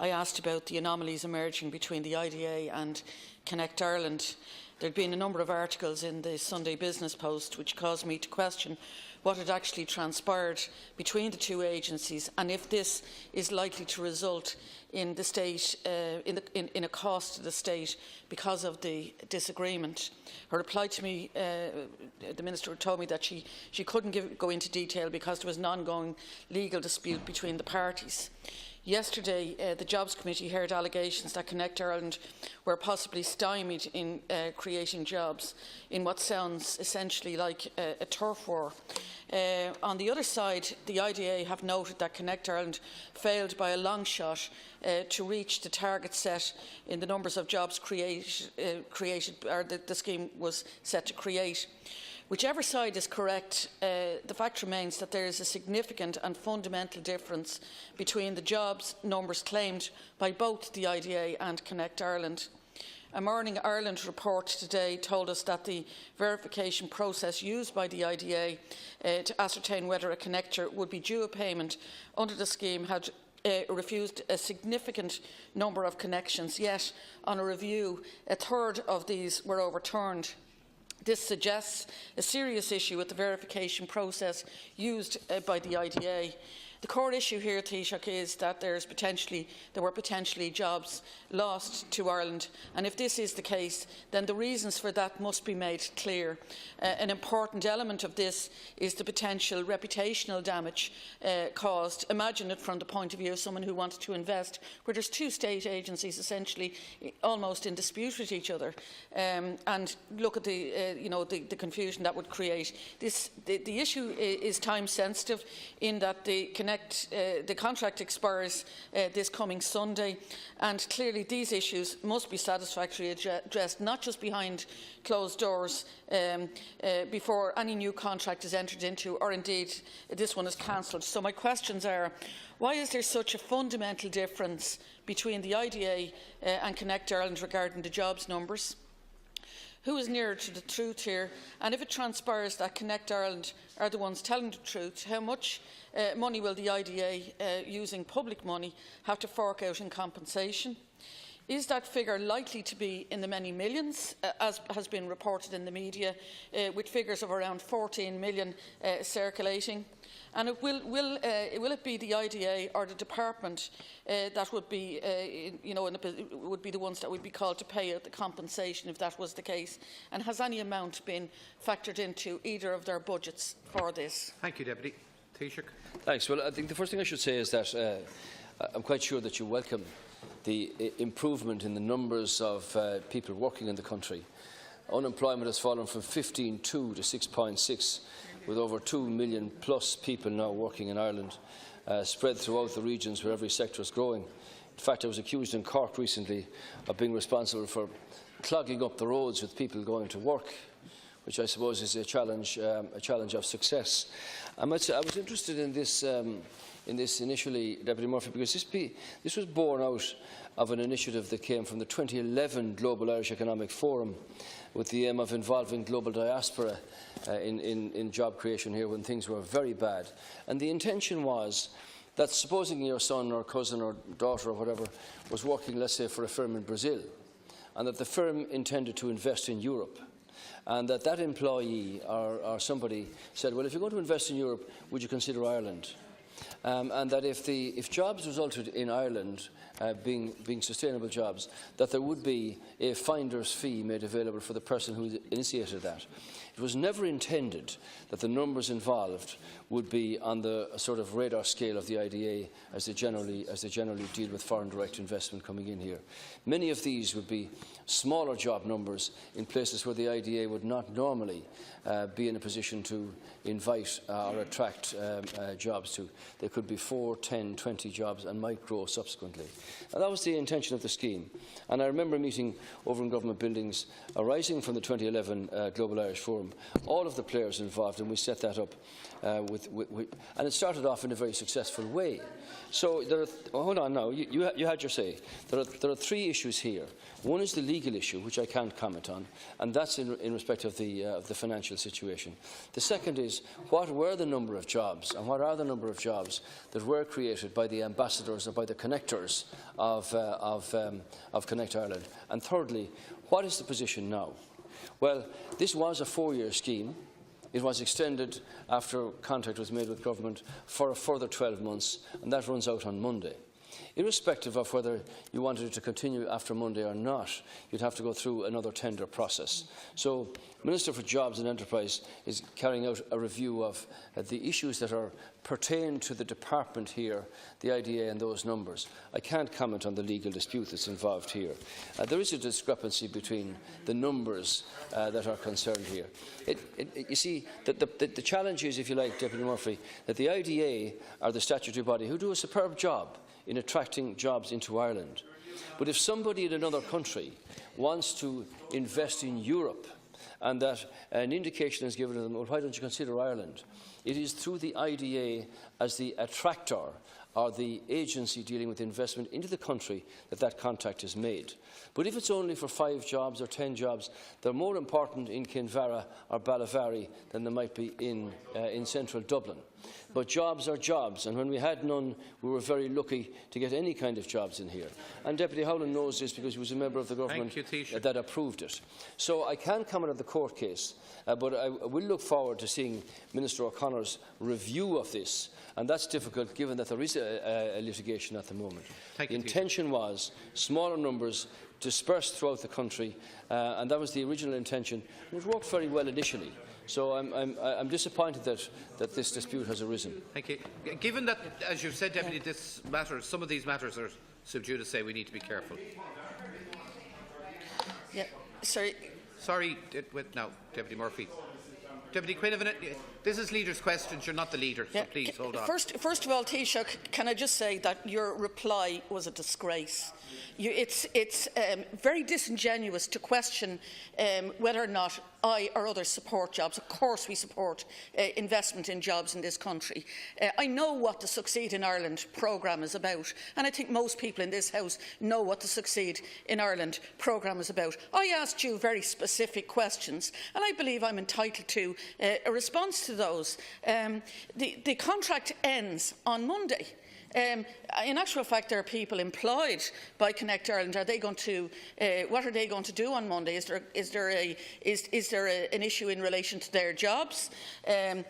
I asked about the anomalies emerging between the IDA and ConnectIreland. There had been a number of articles in the Sunday Business Post which caused me to question what had actually transpired between the two agencies and if this is likely to result in the state in a cost to the state because of the disagreement. Her reply to me, the Minister told me that she couldn't go into detail because there was an ongoing legal dispute between the parties. Yesterday, the Jobs Committee heard allegations that ConnectIreland were possibly stymied in creating jobs in what sounds essentially like a turf war. On the other side, the IDA have noted that ConnectIreland failed by a long shot to reach the target set in the numbers of jobs created, or the scheme was set to create. Whichever side is correct, the fact remains that there is a significant and fundamental difference between the jobs numbers claimed by both the IDA and ConnectIreland. A Morning Ireland report today told us that the verification process used by the IDA to ascertain whether a connector would be due a payment under the scheme had refused a significant number of connections, yet on a review, a third of these were overturned. This suggests a serious issue with the verification process used by the IDA. The core issue here, Taoiseach, is that there were potentially jobs lost to Ireland, and if this is the case, then the reasons for that must be made clear. An important element of this is the potential reputational damage caused. Imagine it from the point of view of someone who wants to invest, where there's two state agencies essentially almost in dispute with each other, and look at the confusion that would create. The issue is time sensitive in that the contract expires this coming Sunday, and clearly these issues must be satisfactorily addressed, not just behind closed doors before any new contract is entered into, or indeed this one is cancelled. So my questions are, why is there such a fundamental difference between the IDA and ConnectIreland regarding the jobs numbers? Who is nearer to the truth here? And if it transpires that ConnectIreland are the ones telling the truth, how much money will the IDA, using public money, have to fork out in compensation? Is that figure likely to be in the many millions, as has been reported in the media, with figures of around 14 million circulating? And will it be the IDA or the department that would be, would be the ones that would be called to pay out the compensation if that was the case? And has any amount been factored into either of their budgets for this? Thank you, Deputy. Taoiseach. Thanks. Well, I think the first thing I should say is that I'm quite sure that you welcome the improvement in the numbers of people working in the country. Unemployment has fallen from 15.2 to 6.6, with over 2 million plus people now working in Ireland, spread throughout the regions where every sector is growing. In fact, I was accused in Cork recently of being responsible for clogging up the roads with people going to work, which I suppose is a challenge of success. I was interested in this initially, Deputy Murphy, because this was born out of an initiative that came from the 2011 Global Irish Economic Forum, with the aim of involving global diaspora in job creation here when things were very bad. And the intention was that, supposing your son or cousin or daughter or whatever was working, let's say, for a firm in Brazil, and that the firm intended to invest in Europe, and that employee or somebody said, well, if you're going to invest in Europe, would you consider Ireland? And that if jobs resulted in Ireland being sustainable jobs, that there would be a finder's fee made available for the person who initiated that. It was never intended that the numbers involved would be on the sort of radar scale of the IDA as they generally deal with foreign direct investment coming in here. Many of these would be smaller job numbers in places where the IDA would not normally be in a position to invite or attract jobs to. They could be 4, 10, 20 jobs and might grow subsequently. And that was the intention of the scheme. And I remember meeting over in government buildings arising from the 2011 Global Irish Forum, all of the players involved, and we set that up and it started off in a very successful way. So there are, hold on now, you had your say. There are three issues here. One is the legal issue, which I can't comment on, and that's in respect of the financial situation. The second is, what were the number of jobs, and what are the number of jobs that were created by the ambassadors or by the connectors of Connect Ireland? And thirdly, what is the position now? Well, this was a 4-year scheme. It was extended after contact was made with government for a further 12 months, and that runs out on Monday. Irrespective of whether you wanted it to continue after Monday or not, you'd have to go through another tender process. So, Minister for Jobs and Enterprise is carrying out a review of the issues that are pertain to the department here, the IDA and those numbers. I can't comment on the legal dispute that's involved here. There is a discrepancy between the numbers that are concerned here. You see, the challenge is, if you like, Deputy Murphy, that the IDA are the statutory body who do a superb job in attracting jobs into Ireland. But if somebody in another country wants to invest in Europe, and that an indication is given to them, well, why don't you consider Ireland? It is through the IDA as the attractor or the agency dealing with investment into the country that contact is made. But if it's only for 5 jobs or 10 jobs, they're more important in Kinvara or Ballyvarry than they might be in central Dublin. But jobs are jobs, and when we had none, we were very lucky to get any kind of jobs in here. And Deputy Howland knows this because he was a member of the government that approved it. So I can't comment on the court case, but I will look forward to seeing Minister O'Connor's review of this. And that's difficult given that there is a litigation at the moment. The intention was smaller numbers dispersed throughout the country, and that was the original intention. And it worked very well initially. So I'm disappointed that this dispute has arisen. Thank you. Given that, as you've said, Deputy, some of these matters are sub judice, say we need to be careful. Yeah, sorry. Sorry, now, Deputy Murphy. Deputy Quinn, this is leaders' questions. You're not the leader, so please hold on. First of all, Taoiseach, can I just say that your reply was a disgrace. It's very disingenuous to question whether or not I or others support jobs. Of course we support investment in jobs in this country. I know what the Succeed in Ireland programme is about, and I think most people in this House know what the Succeed in Ireland programme is about. I asked you very specific questions, and I believe I'm entitled to a response to those. The contract ends on Monday. In actual fact, there are people employed by Connect Ireland. Are they going to? What are they going to do on Monday? Is there an issue in relation to their jobs? When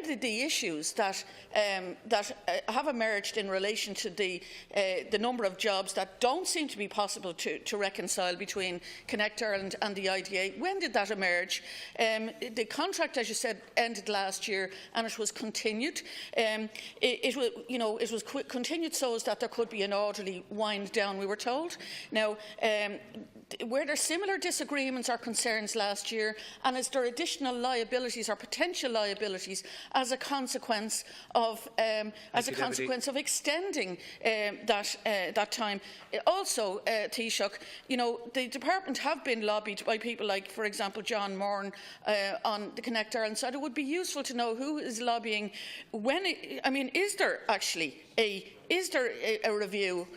did the issues that have emerged in relation to the number of jobs that don't seem to be possible to reconcile between Connect Ireland and the IDA? When did that emerge? The contract, as you said, ended last year, and it was continued. It was continued so as that there could be an orderly wind down, we were told. Now, were there similar disagreements or concerns last year, and is there additional liabilities or potential liabilities as a consequence of extending that time? Also, Taoiseach, the department have been lobbied by people like, for example, John Moran on the Connect Ireland side. It would be useful to know who is lobbying. Is there actually a review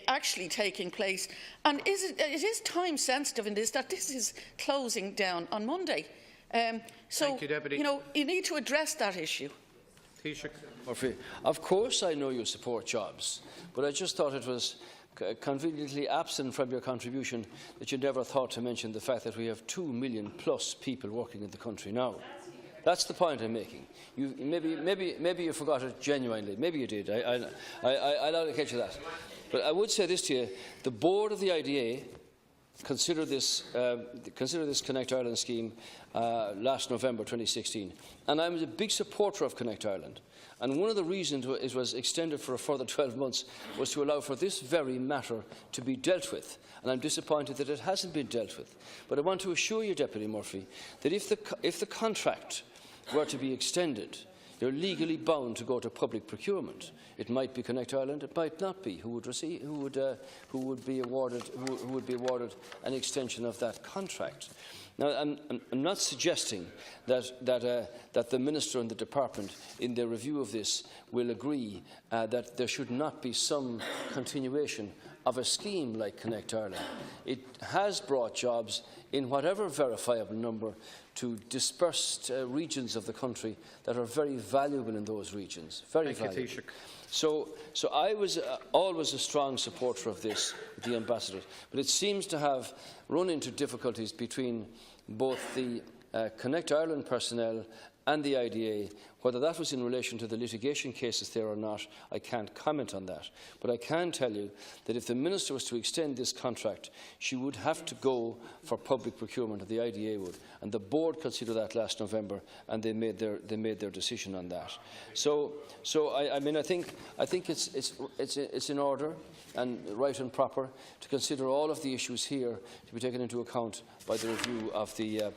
actually taking place? And it is time sensitive in this, that this is closing down on Monday. Thank you, Deputy. You need to address that issue. Murphy, of course I know you support jobs, but I just thought it was conveniently absent from your contribution that you never thought to mention the fact that we have 2 million plus people working in the country now. That's the point I'm making. Maybe you forgot it genuinely. Maybe you did. I'll allocate you that. But I would say this to you: the board of the IDA considered this Connect Ireland scheme last November 2016, and I'm a big supporter of Connect Ireland. And one of the reasons it was extended for a further 12 months was to allow for this very matter to be dealt with. And I'm disappointed that it hasn't been dealt with. But I want to assure you, Deputy Murphy, that if the contract were to be extended, you're legally bound to go to public procurement. It might be Connect Ireland, it might not be. Who would be awarded an extension of that contract? Now, I'm not suggesting that the Minister and the Department, in their review of this, will agree that there should not be some continuation of a scheme like Connect Ireland. It has brought jobs in whatever verifiable number to dispersed regions of the country that are very valuable in those regions. Very valuable. So I was always a strong supporter of this with the ambassadors, but it seems to have run into difficulties between both the Connect Ireland personnel and the IDA. Whether that was in relation to the litigation cases there or not, I can't comment on that. But I can tell you that if the Minister was to extend this contract, she would have to go for public procurement, or the IDA would. And the board considered that last November, and they made their decision on that. So I mean, I think it's in order and right and proper to consider all of the issues here to be taken into account by the review of the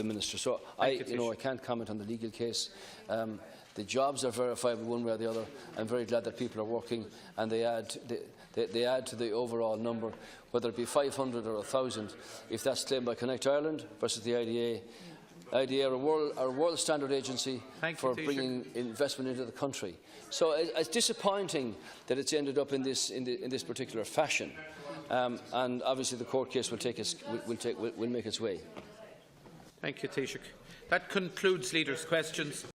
Minister. So I can't comment on the legal case. The jobs are verifiable one way or the other. I'm very glad that people are working, and they add to the overall number, whether it be 500 or 1,000. If that's claimed by Connect Ireland versus the IDA. IDA are a world standard agency for bringing investment into the country. So it's disappointing that it's ended up in this particular fashion, and obviously the court case will make its way. Thank you, Taoiseach. That concludes Leaders' questions.